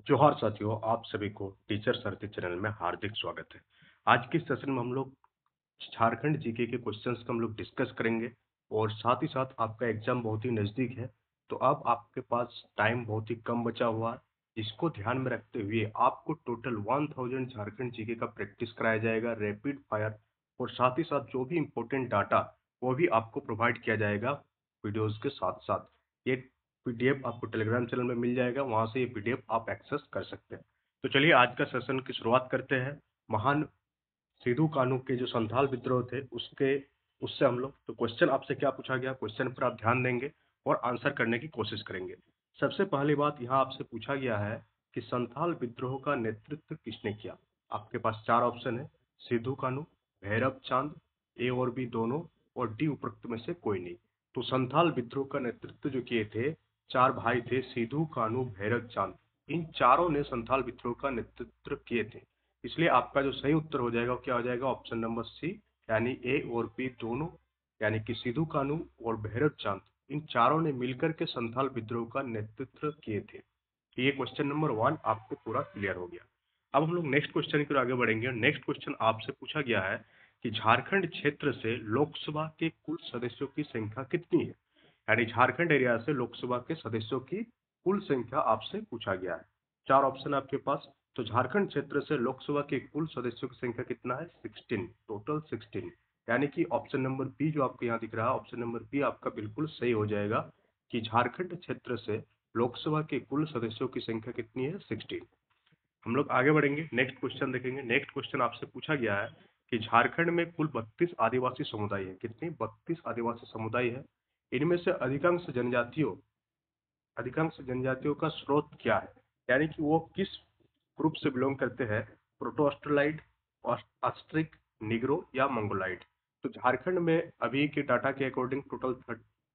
जोहार साथियों, आप सभी को टीचर सरती चैनल में हार्दिक स्वागत है। आज के सेशन में हम लोग झारखंड जीके के क्वेश्चंस को हम लोग डिस्कस करेंगे और साथ ही साथ आपका एग्जाम बहुत ही नज़दीक है, तो अब आपके पास टाइम बहुत ही कम बचा हुआ है। इसको ध्यान में रखते हुए आपको टोटल 1000 झारखंड जीके का प्रैक्टिस कराया जाएगा रैपिड फायर, और साथ ही साथ जो भी इम्पोर्टेंट डाटा वो भी आपको प्रोवाइड किया जाएगा वीडियोज़ के साथ-साथ। ये पीडीएफ आपको टेलीग्राम चैनल में मिल जाएगा, वहाँ से ये पीडीएफ आप एक्सेस कर सकते हैं। तो चलिए आज का सेशन की शुरुआत करते हैं। महान सिद्धू कान्हू के जो संथाल विद्रोह थे उसके उससे हम लोग तो क्वेश्चन आपसे क्या पूछा गया, क्वेश्चन पर आप ध्यान देंगे और आंसर करने की कोशिश करेंगे। सबसे पहली बात यहाँ आपसे पूछा गया है कि संथाल विद्रोह का नेतृत्व किसने किया। आपके पास चार ऑप्शन है, सिद्धू कान्हू, भैरव चांद, ए और बी दोनों, और डी उपरोक्त में से कोई नहीं। तो संथाल विद्रोह का नेतृत्व जो किए थे, चार भाई थे, सिद्धू कान्हू भैरव चांद। इन चारों ने संथाल विद्रोह का नेतृत्व किए थे। इसलिए आपका जो सही उत्तर हो जाएगा वो क्या हो जाएगा, ऑप्शन नंबर सी, यानी ए और बी दोनों, यानी कि सिद्धू कान्हू और भैरव चांद, इन चारों ने मिलकर के संथाल विद्रोह का नेतृत्व किए थे। तो ये क्वेश्चन नंबर 1 आपको पूरा क्लियर हो गया। अब हम लोग नेक्स्ट क्वेश्चन की ओर आगे बढ़ेंगे। नेक्स्ट क्वेश्चन आपसे पूछा गया है कि झारखंड क्षेत्र से लोकसभा के कुल सदस्यों की संख्या कितनी है। यानी झारखंड एरिया से लोकसभा के सदस्यों की कुल संख्या आपसे पूछा गया है। चार ऑप्शन आपके पास। तो झारखंड क्षेत्र से लोकसभा के कुल सदस्यों की संख्या कितना है, 16, टोटल 16। यानी कि ऑप्शन नंबर बी जो आपको यहाँ दिख रहा है, ऑप्शन नंबर बी आपका बिल्कुल सही हो जाएगा कि झारखंड क्षेत्र से लोकसभा के कुल सदस्यों की संख्या कितनी है, 16। हम लोग आगे बढ़ेंगे, नेक्स्ट क्वेश्चन देखेंगे। नेक्स्ट क्वेश्चन आपसे पूछा गया है कि झारखंड में कुल 32 आदिवासी समुदाय है। कितनी, 32 आदिवासी समुदाय है। इनमें से अधिकांश जनजातियों का स्रोत क्या है, यानी कि वो किस ग्रुप से बिलोंग करते हैं, प्रोटो ऑस्ट्रेलाइड, ऑस्ट्रिक, निग्रो या मंगोलाइड। तो झारखंड में अभी के डाटा के अकॉर्डिंग टोटल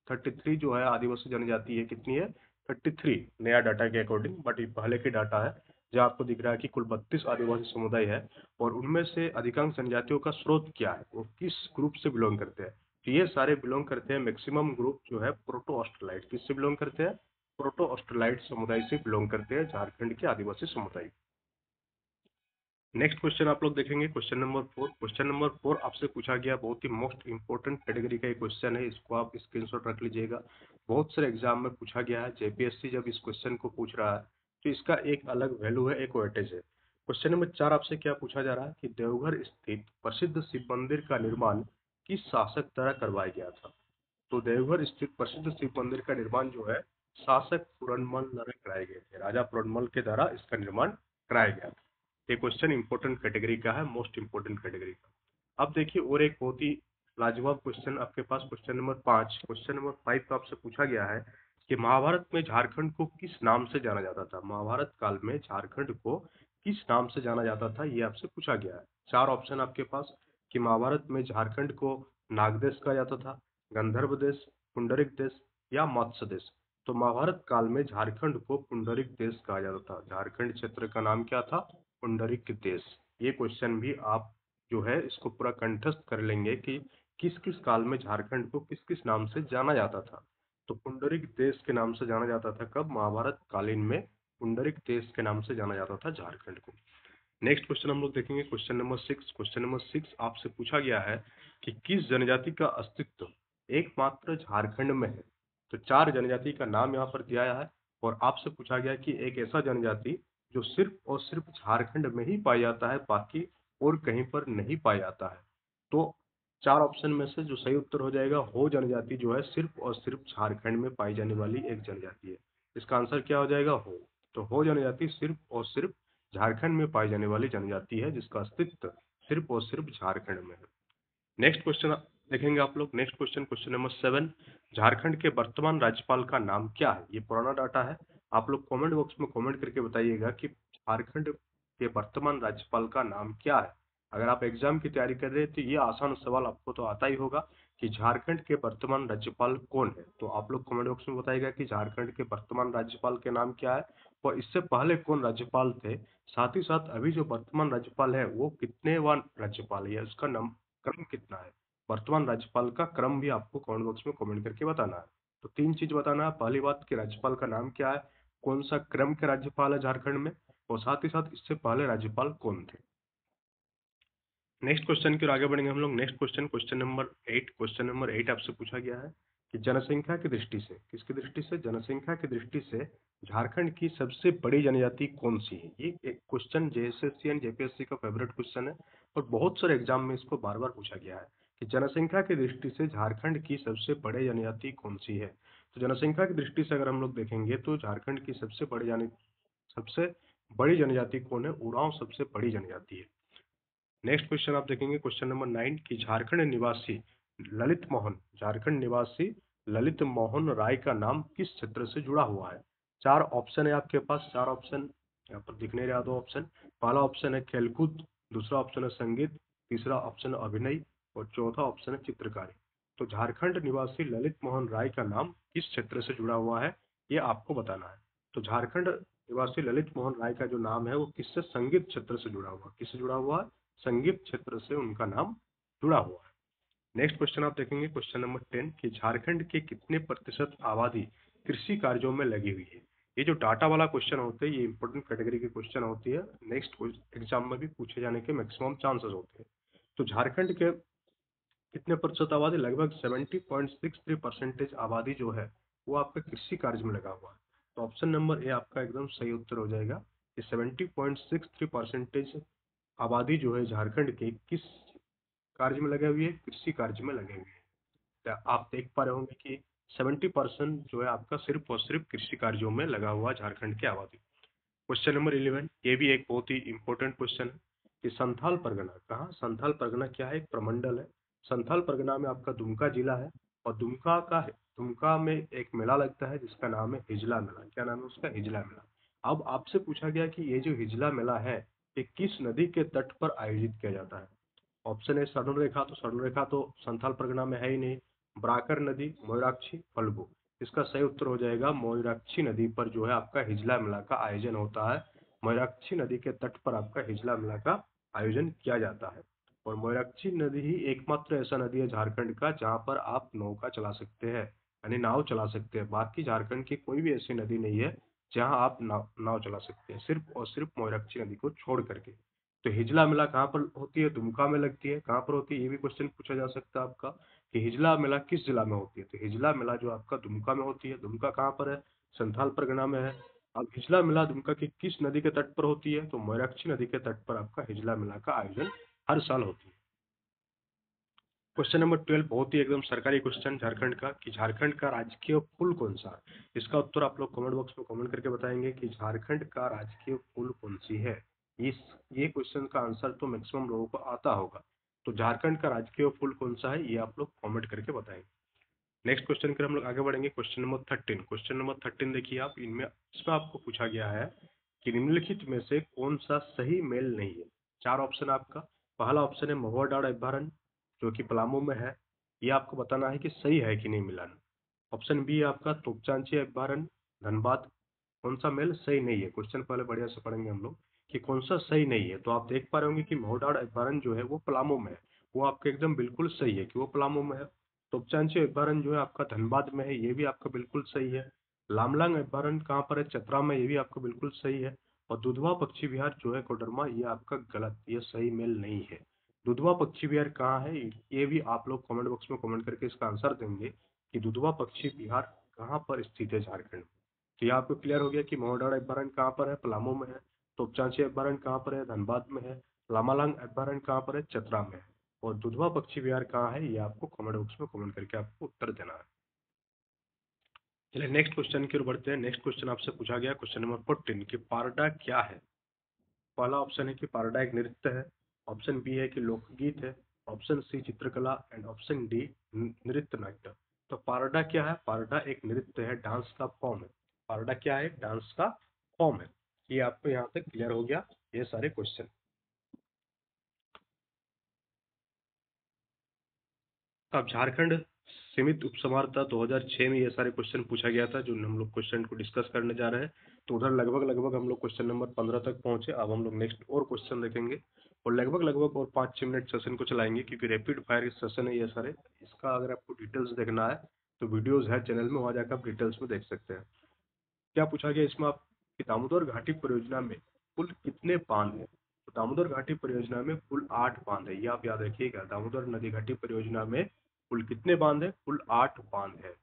33 जो है आदिवासी जनजाति है। कितनी है, 33 नया डाटा के अकॉर्डिंग, बट ये पहले के डाटा है जहाँ आपको दिख रहा है कि कुल 32 आदिवासी समुदाय है। और उनमें से अधिकांश जनजातियों का स्रोत क्या है, वो किस ग्रुप से बिलोंग करते हैं। तो ये सारे बिलोंग करते हैं, मैक्सिमम ग्रुप जो है प्रोटो ऑस्ट्रेलाइड, किससे बिलोंग करते हैं, प्रोटो ऑस्ट्रेलाइड समुदाय से बिलोंग करते हैं झारखंड के आदिवासी समुदाय। नेक्स्ट क्वेश्चन आप लोग देखेंगे, क्वेश्चन नंबर 4। क्वेश्चन नंबर 4 आपसे पूछा गया, बहुत ही मोस्ट इंपोर्टेंट कैटेगरी का ये क्वेश्चन है, इसको आप स्क्रीनशॉट रख लीजिएगा। बहुत सारे एग्जाम में पूछा गया है, जेपीएससी जब इस क्वेश्चन को पूछ रहा है तो इसका एक अलग वैल्यू है, एक वेटेज है। क्वेश्चन नंबर 4 आपसे क्या पूछा जा रहा है कि देवघर स्थित प्रसिद्ध शिव मंदिर का निर्माण किस शासक द्वारा करवाया गया था। तो देवघर स्थित प्रसिद्ध शिव मंदिर का निर्माण जो है शासक पुरनमल द्वारा कराए गए थे, राजा पुरनमल के द्वारा इसका निर्माण कराया गया था। ये क्वेश्चन इंपॉर्टेंट कैटेगरी का है, मोस्ट इंपॉर्टेंट कैटेगरी का। अब देखिए और एक बहुत ही लाजवाब क्वेश्चन आपके पास, क्वेश्चन नंबर 5। क्वेश्चन नंबर 5 का आपसे पूछा गया है कि महाभारत में झारखंड को किस नाम से जाना जाता था। महाभारत काल में झारखंड को किस नाम से जाना जाता था, ये आपसे पूछा गया है। चार ऑप्शन आपके पास कि महाभारत में झारखंड को नागदेश कहा जाता था, गंधर्व देश, पुंडरिक देश या मत्स्य देश। तो महाभारत काल में झारखंड को पुंडरिक देश कहा जाता था। झारखंड क्षेत्र का नाम क्या था, पुंडरिक देश। ये क्वेश्चन भी आप जो है इसको पूरा कंठस्थ कर लेंगे कि किस किस काल में झारखंड को किस किस नाम से जाना जाता था। तो पुंडरिक देश के नाम से जाना जाता था कब, महाभारत कालीन में पुंडरिक देश के नाम से जाना जाता था झारखंड को। नेक्स्ट क्वेश्चन हम लोग देखेंगे, क्वेश्चन नंबर 6। क्वेश्चन नंबर 6 आपसे पूछा गया है कि किस जनजाति का अस्तित्व एकमात्र झारखंड में है। तो चार जनजाति का नाम यहाँ पर दिया है और आपसे पूछा गया कि एक ऐसा जनजाति जो सिर्फ और सिर्फ झारखंड में ही पाया जाता है, बाकी और कहीं पर नहीं पाया जाता है। तो चार ऑप्शन में से जो सही उत्तर हो जाएगा, हो जनजाति जो है सिर्फ और सिर्फ झारखंड में पाई जाने वाली एक जनजाति है। इसका आंसर क्या हो जाएगा, हो। तो हो जनजाति सिर्फ और सिर्फ झारखंड में पाई जाने वाली जनजाति है जिसका अस्तित्व सिर्फ और सिर्फ झारखंड में है। नेक्स्ट क्वेश्चन देखेंगे आप लोग। Next question, question number 7। Jharkhand के वर्तमान राज्यपाल का नाम क्या है। ये पुराना डाटा है, आप लोग कमेंट बॉक्स में कमेंट करके बताइएगा कि झारखंड के वर्तमान राज्यपाल का नाम क्या है। अगर आप एग्जाम की तैयारी कर रहे हैं तो ये आसान सवाल आपको तो आता ही होगा कि झारखंड के वर्तमान राज्यपाल कौन है। तो आप लोग कमेंट बॉक्स में बताइएगा कि झारखंड के वर्तमान राज्यपाल के नाम क्या है और इससे पहले कौन राज्यपाल थे। साथ ही साथ अभी जो वर्तमान राज्यपाल है वो कितने बार राज्यपाल है, उसका नाम क्रम कितना है। वर्तमान राज्यपाल का क्रम भी आपको कमेंट बॉक्स में कमेंट करके बताना है। तो तीन चीज बताना है, पहली बात कि राज्यपाल का नाम क्या है, कौन सा क्रम के राज्यपाल है झारखंड में, और साथ ही साथ इससे पहले राज्यपाल कौन थे। नेक्स्ट क्वेश्चन की ओर आगे बढ़ेंगे हम लोग। Next question, question number 8। Question number 8 आपसे पूछा गया है कि जनसंख्या की दृष्टि से, किसकी दृष्टि से, जनसंख्या की दृष्टि से झारखंड की सबसे बड़ी जनजाति कौन सी है। ये एक क्वेश्चन जेएसएससी एंड जेपीएससी का फेवरेट क्वेश्चन है और बहुत सारे एग्जाम में इसको बार बार पूछा गया है कि जनसंख्या की दृष्टि से झारखंड की सबसे बड़ी जनजाति कौन सी है। तो जनसंख्या की दृष्टि से अगर हम लोग देखेंगे तो झारखंड की सबसे बड़ी जनजाति कौन है, उरांव सबसे बड़ी जनजाति है। नेक्स्ट क्वेश्चन आप देखेंगे, क्वेश्चन नंबर 9 कि झारखंड निवासी ललित मोहन राय का नाम किस क्षेत्र से जुड़ा हुआ है। 4 ऑप्शन है आपके पास, 4 ऑप्शन यहाँ पर दिखने रहा। 2 ऑप्शन, पहला ऑप्शन है खेलकूद, दूसरा ऑप्शन है संगीत, तीसरा ऑप्शन है अभिनय और चौथा ऑप्शन है चित्रकारी। तो झारखंड निवासी ललित मोहन राय का नाम किस क्षेत्र से जुड़ा हुआ है, ये आपको बताना है। तो झारखंड निवासी ललित मोहन राय का जो नाम है वो किससे, संगीत क्षेत्र से जुड़ा हुआ, किससे जुड़ा हुआ है, संगीत क्षेत्र से उनका नाम जुड़ा हुआ है। नेक्स्ट क्वेश्चन आप देखेंगे, क्वेश्चन नंबर 10 कि झारखंड के कितने प्रतिशत आबादी कृषि कार्यों में लगी हुई है। ये जो डाटा वाला क्वेश्चन होते हैं ये इंपॉर्टेंट कैटेगरी के क्वेश्चन होती है, नेक्स्ट एग्जाम में भी पूछे जाने के मैक्सिमम चांसेस होते हैं। तो झारखंड के कितने प्रतिशत आबादी, लगभग 70.63% आबादी जो है वो आपका कृषि कार्य में लगा हुआ है। तो ऑप्शन नंबर ए आपका एकदम सही उत्तर हो जाएगा कि 70.63% आबादी जो है झारखंड के किस कार्य में लगे हुए है, कृषि कार्य में लगे हुए हैं। तो आप देख पा रहे होंगे कि 70% जो है आपका सिर्फ और सिर्फ कृषि कार्यों में लगा हुआ झारखंड की आबादी। क्वेश्चन नंबर 11, ये भी एक बहुत ही इंपॉर्टेंट क्वेश्चन है कि संथाल परगना कहाँ, संथाल परगना क्या है, एक प्रमंडल है। संथाल परगना में आपका दुमका जिला है और दुमका में एक मेला लगता है जिसका नाम है हिजला मेला। क्या नाम है उसका, हिजला मेला। अब आपसे पूछा गया कि ये जो हिजला मेला है ये किस नदी के तट पर आयोजित किया जाता है। ऑप्शन है स्वर्णरेखा, तो स्वर्णरेखा तो संथाल परगना में है ही नहीं। ब्राकर नदी, मयूराक्षी, फल्गु। इसका सही उत्तर हो जाएगा मयूराक्षी नदी पर जो है आपका हिजला मेला का आयोजन होता है। मयूराक्षी नदी के तट पर आपका हिजला मेला का आयोजन किया जाता है और मयूराक्षी नदी ही एकमात्र ऐसा नदी है झारखंड का जहां पर आप नौका चला सकते हैं, यानी नाव चला सकते हैं। बाकी झारखंड की कोई भी ऐसी नदी नहीं है जहां आप नाव चला सकते हैं, सिर्फ और सिर्फ मयूराक्षी नदी को छोड़ करके। तो हिजला मेला कहाँ पर होती है, दुमका में लगती है। कहाँ पर होती है ये भी क्वेश्चन पूछा जा सकता है आपका कि हिजला मेला किस जिला में होती है। तो हिजला मेला जो आपका दुमका में होती है। दुमका कहाँ पर है, संथाल परगना में है। अब हिजला मेला दुमका की किस नदी के तट पर होती है, तो मयूराक्षी नदी के तट पर आपका हिजला मेला का आयोजन हर साल होती है। क्वेश्चन नंबर 12 बहुत ही एकदम सरकारी क्वेश्चन झारखंड का कि झारखंड का राजकीय फूल कौन सा है। इसका उत्तर आप लोग कमेंट बॉक्स में कमेंट करके बताएंगे कि झारखंड का राजकीय फूल कौन सी है। इस ये क्वेश्चन का आंसर तो मैक्सिमम लोगों को आता होगा। तो झारखंड का राजकीय फूल कौन सा है ये आप लोग कमेंट करके बताएंगे। नेक्स्ट क्वेश्चन की हम लोग आगे बढ़ेंगे, क्वेश्चन नंबर 13। क्वेश्चन नंबर 13 देखिए आप, इसमें आपको पूछा गया है कि निम्नलिखित में से कौन सा सही मेल नहीं है। 4 ऑप्शन आपका, पहला ऑप्शन है महुआ डाँड़ अभ्यारण्य जो कि पलामू में है, ये आपको बताना है कि सही है कि नहीं मिलान। ऑप्शन बी है आपका तोपचांची अभ्यारण्य धनबाद, कौन सा मेल सही नहीं है। क्वेश्चन पहले बढ़िया से पढ़ेंगे हम लोग कि कौन सा सही नहीं है। तो आप देख पा रहे होंगे कि महुआ डाँड़ अभ्यारण्य जो है वो पलामू में है, वो आपका एकदम बिल्कुल सही है कि वो पलामू में है। तोपचांची अभ्यारण्य जो है आपका धनबाद में है, ये भी आपका बिल्कुल सही है। लामलांग अभ्यारण्य कहाँ पर है, चतरा में, ये भी आपका बिल्कुल सही है। और दुधवा पक्षी विहार जो है कोडरमा, ये आपका गलत, ये सही मेल नहीं है। दुधवा पक्षी विहार कहाँ है ये भी आप लोग कमेंट बॉक्स में कमेंट करके इसका आंसर देंगे कि दुधवा पक्षी विहार कहाँ पर स्थित है झारखंड में। तो ये आपको क्लियर हो गया कि महुआ डाँड़ अभ्यारण्य कहाँ पर है, पलामू में है। तोपचांची अभ्यारण्य कहाँ पर है, धनबाद में है। लामालांग अभ्यारण्य कहाँ पर है, चतरा में है। और दुधवा पक्षी विहार कहाँ है ये आपको कमेंट बॉक्स में कमेंट करके आपको उत्तर देना है। चलिए नेक्स्ट क्वेश्चन की ओर बढ़ते हैं। नेक्स्ट क्वेश्चन आपसे पूछा गया क्वेश्चन नंबर 14 कि पारडा क्या है। पहला ऑप्शन है कि पारडा एक नृत्य है, ऑप्शन बी है कि लोकगीत है, ऑप्शन सी चित्रकला एंड ऑप्शन डी नृत्य नाट्य। तो पारडा क्या है, पारडा एक नृत्य है, डांस का फॉर्म है। पारडा क्या है, डांस का फॉर्म है। ये आपको यहाँ तक क्लियर हो गया ये सारे क्वेश्चन। अब झारखंड सीमित उपसमाहर्ता 2006 में ये सारे क्वेश्चन पूछा गया था जो हम लोग क्वेश्चन को डिस्कस करने जा रहे हैं। तो उधर लगभग लगभग हम लोग क्वेश्चन नंबर 15 तक पहुंचे। अब हम लोग नेक्स्ट और क्वेश्चन देखेंगे और लगभग लगभग और 5-6 मिनट सेशन को चलाएंगे क्योंकि रैपिड फायर सेशन है ये सारे। इसका अगर आपको डिटेल्स देखना है तो वीडियोज है चैनल में, वहाँ जाकर आप डिटेल्स में देख सकते हैं। क्या पूछा गया इसमें आप कि दामोदर घाटी परियोजना में कुल कितने बांध हैं? तो दामोदर घाटी परियोजना में कुल 8 बांध है, ये आप याद रखिएगा। दामोदर नदी घाटी परियोजना में कुल कितने बांध है? कुल 8 बांध है।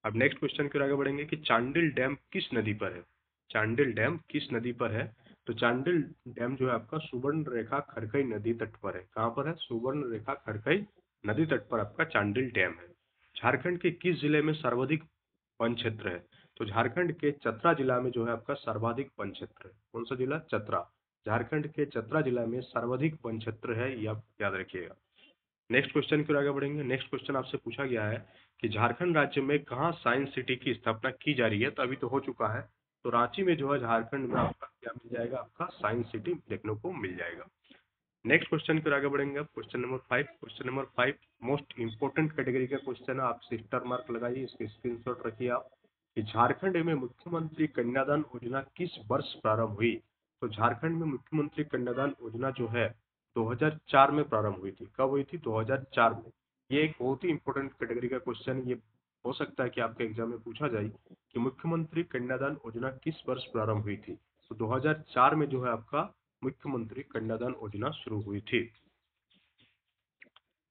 अब नेक्स्ट क्वेश्चन की ओर आगे बढ़ेंगे कि चांडिल डैम किस नदी पर है? चांडिल डैम किस नदी पर है? तो चांडिल डैम जो है आपका सुवर्ण रेखा खरखई नदी तट पर है। कहाँ पर है? सुवर्ण रेखा खरखई नदी तट पर आपका चांडिल डैम है। झारखंड के किस जिले में सर्वाधिक वन क्षेत्र है? तो झारखंड के चतरा जिला में जो है आपका सर्वाधिक वन क्षेत्र है। कौन सा जिला? चतरा। झारखंड के चतरा जिला में सर्वाधिक वन क्षेत्र है, ये आप याद रखिएगा। नेक्स्ट क्वेश्चन की ओर आगे बढ़ेंगे। नेक्स्ट क्वेश्चन आपसे पूछा गया है कि झारखंड राज्य में कहाँ साइंस सिटी की स्थापना की जा रही है? तो अभी तो हो चुका है, तो रांची में जो है झारखंड में आपका क्या मिल जाएगा? आपका साइंस सिटी देखने को मिल जाएगा। नेक्स्ट क्वेश्चन की ओर आगे बढ़ेंगे। Question number 5। Question number 5 most important category का क्वेश्चन है, आप स्टार मार्क लगाइए, इसके स्क्रीनशॉट रखिए आप कि झारखंड में मुख्यमंत्री कन्यादान योजना किस वर्ष प्रारंभ हुई? तो झारखंड में मुख्यमंत्री कन्यादान योजना जो है 2004 में प्रारंभ हुई थी। कब हुई थी? 2004 में। ये एक बहुत ही इंपॉर्टेंट कैटेगरी का क्वेश्चन, ये हो सकता है कि आपके एग्जाम में पूछा जाए कि मुख्यमंत्री कन्यादान योजना किस वर्ष प्रारंभ हुई थी? तो 2004 में जो है आपका मुख्यमंत्री कन्यादान योजना शुरू हुई थी।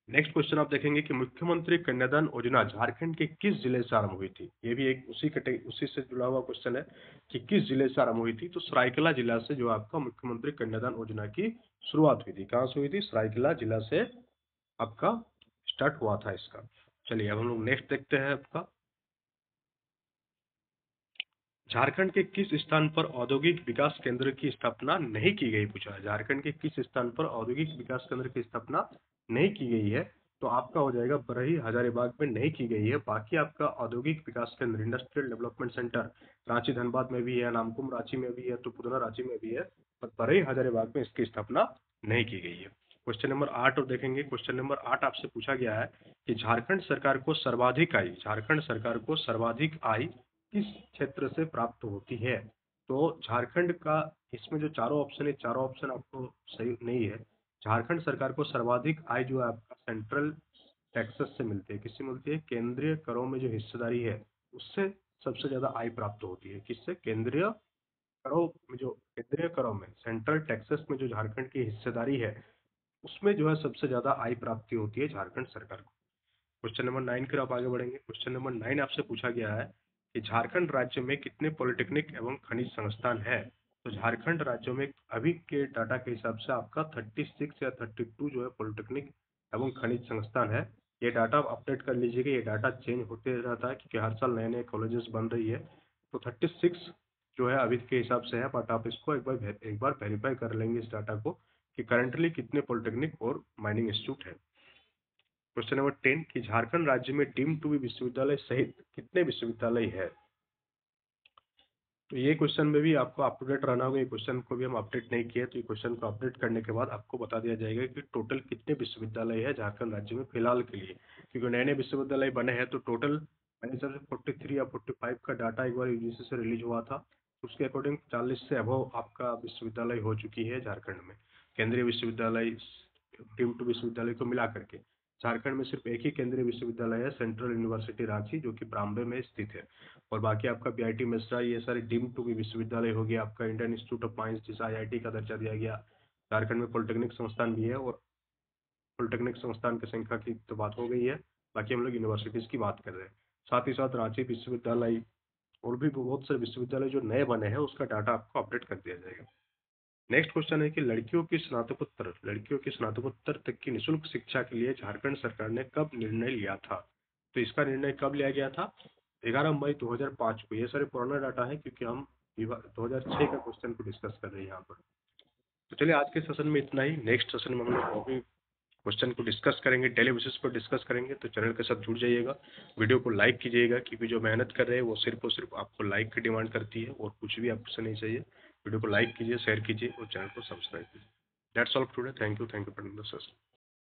नेक्स्ट क्वेश्चन आप देखेंगे कि मुख्यमंत्री कन्यादान योजना झारखंड के किस जिले से आरंभ हुई थी? ये भी एक उसी से जुड़ा हुआ क्वेश्चन है कि किस जिले से आरंभ हुई थी? तो सरायकेला जिला से जो आपका मुख्यमंत्री कन्यादान योजना की शुरुआत हुई थी। कहाँ से हुई थी? सरायकेला जिला से आपका स्टार्ट हुआ था इसका। चलिए अब हम लोग नेक्स्ट देखते हैं आपका झारखंड के किस स्थान पर औद्योगिक विकास केंद्र की स्थापना नहीं की गई? पूछा है झारखंड के किस स्थान पर औद्योगिक विकास केंद्र की स्थापना नहीं की गई है? तो आपका हो जाएगा बरही हजारीबाग में नहीं की गई है। बाकी आपका औद्योगिक विकास केंद्र industrial development centre Ranchi Dhanbad में भी है, नामकुम रांची में भी है, तो पुदना रांची में भी है, पर बरही हजारीबाग में इसकी स्थापना नहीं की गई है। क्वेश्चन नंबर 8 और देखेंगे। क्वेश्चन नंबर 8 आपसे पूछा गया है कि झारखंड सरकार को सर्वाधिक आय किस क्षेत्र से प्राप्त होती है? तो झारखंड का इसमें जो चारों ऑप्शन है, चारों ऑप्शन आपको सही नहीं है। झारखंड सरकार को सर्वाधिक आय जो है आपका सेंट्रल टैक्सेस से मिलती है। किससे मिलती है? केंद्रीय करों में जो हिस्सेदारी है उससे सबसे ज्यादा आय प्राप्त होती है। किससे? केंद्रीय करों में, जो केंद्रीय करों में सेंट्रल टैक्सेस में जो झारखंड की हिस्सेदारी है उसमें जो है सबसे ज्यादा आय प्राप्ति होती है झारखंड सरकार को। क्वेश्चन नंबर 9 की आप आगे बढ़ेंगे। क्वेश्चन नंबर 9 आपसे पूछा गया है कि झारखंड राज्य में कितने पॉलिटेक्निक एवं खनिज संस्थान है? तो झारखंड राज्य में अभी के डाटा के हिसाब से आपका 36 या 32 जो है पॉलिटेक्निक एवं खनिज संस्थान है। ये डाटा आप अपडेट कर लीजिएगा, ये डाटा चेंज होते रहता है क्योंकि हर साल नए नए कॉलेजेस बन रही है। तो 36 जो है अभी के हिसाब से है, बट आप इसको एक बार वेरीफाई कर लेंगे इस डाटा को कि करंटली कितने पॉलिटेक्निक और माइनिंग इंस्टीट्यूट है। क्वेश्चन नंबर 10 कि झारखंड राज्य में डीम्ड टू बी विश्वविद्यालय सहित कितने विश्वविद्यालय है? तो ये क्वेश्चन में भी आपको अप टू डेट रहना होगा। ये क्वेश्चन को भी हम अपडेट नहीं किए, तो ये क्वेश्चन को अपडेट करने के बाद आपको बता दिया जाएगा कि टोटल कितने विश्वविद्यालय है झारखंड राज्य में फिलहाल के लिए, क्योंकि नए नए विश्वविद्यालय बने हैं। तो टोटल मेरे हिसाब से 43 या 45 का डाटा एक बार यूजीसी से रिलीज हुआ था, उसके अकॉर्डिंग 40 से अबव आपका विश्वविद्यालय हो चुकी है झारखंड में, केंद्रीय विश्वविद्यालय डीम्ड टू विश्वविद्यालय को मिला करके। झारखंड में सिर्फ एक ही केंद्रीय विश्वविद्यालय है, सेंट्रल यूनिवर्सिटी रांची, जो कि ब्राह्मणे में स्थित है। और बाकी आपका बीआईटी मिश्रा, ये सारे डीम्ड टू बी विश्वविद्यालय हो गया। आपका इंडियन इंस्टीट्यूट ऑफ माइंस जिसे आईआईटी का दर्जा दिया गया। झारखंड में पॉलिटेक्निक संस्थान भी है, और पॉलिटेक्निक संस्थान की संख्या की तो बात हो गई है। बाकी हम लोग यूनिवर्सिटीज की बात कर रहे हैं। साथ ही साथ रांची विश्वविद्यालय और भी बहुत से विश्वविद्यालय जो नए बने हैं उसका डाटा आपको अपडेट कर दिया जाएगा। नेक्स्ट क्वेश्चन है कि लड़कियों की स्नातकोत्तर तक की निःशुल्क शिक्षा के लिए झारखंड सरकार ने कब निर्णय लिया था? तो इसका निर्णय कब लिया गया था? 11 मई 2005 को। ये सारे पुराना डाटा है क्योंकि हम 2006 का क्वेश्चन को डिस्कस कर रहे हैं यहाँ पर। तो चलिए आज के सेशन में इतना ही। नेक्स्ट सेशन में हम लोग और भी क्वेश्चन को डिस्कस करेंगे, डेली बेसिस पर डिस्कस करेंगे। तो चैनल के साथ जुड़ जाइएगा, वीडियो को लाइक कीजिएगा, क्योंकि जो मेहनत कर रहे हैं वो सिर्फ और सिर्फ आपको लाइक की डिमांड करती है, और कुछ भी आपसे नहीं चाहिए। वीडियो को लाइक कीजिए, शेयर कीजिए और चैनल को सब्सक्राइब कीजिए। That's all today. Thank you for the session.